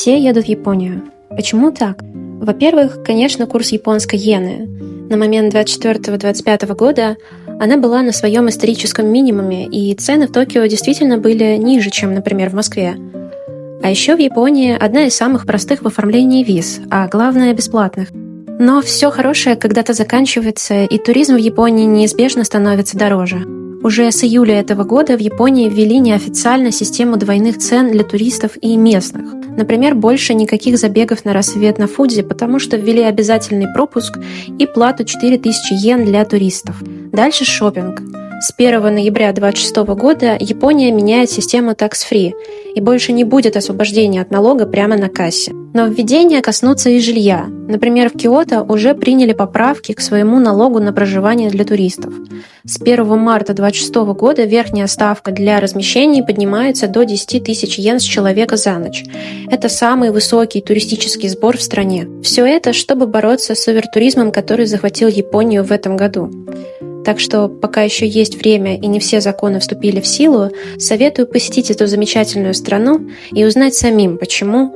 Все едут в Японию. Почему так? Во-первых, конечно, курс японской иены. На момент 24-25 года она была на своем историческом минимуме, и цены в Токио действительно были ниже, чем, например, в Москве. А еще в Японии одна из самых простых в оформлении виз, а главное – бесплатных. Но все хорошее когда-то заканчивается, и туризм в Японии неизбежно становится дороже. Уже с июля этого года в Японии ввели неофициально систему двойных цен для туристов и местных. Например, больше никаких забегов на рассвет на Фудзи, потому что ввели обязательный пропуск и плату 4000 йен для туристов. Дальше шопинг. С 1 ноября 2026 года Япония меняет систему tax-free, и больше не будет освобождения от налога прямо на кассе. Но введения коснутся и жилья. Например, в Киото уже приняли поправки к своему налогу на проживание для туристов. С 1 марта 2026 года верхняя ставка для размещений поднимается до 10 тысяч йен с человека за ночь. Это самый высокий туристический сбор в стране. Все это, чтобы бороться с овертуризмом, который захватил Японию в этом году. Так что, пока еще есть время и не все законы вступили в силу, советую посетить эту замечательную страну и узнать самим, почему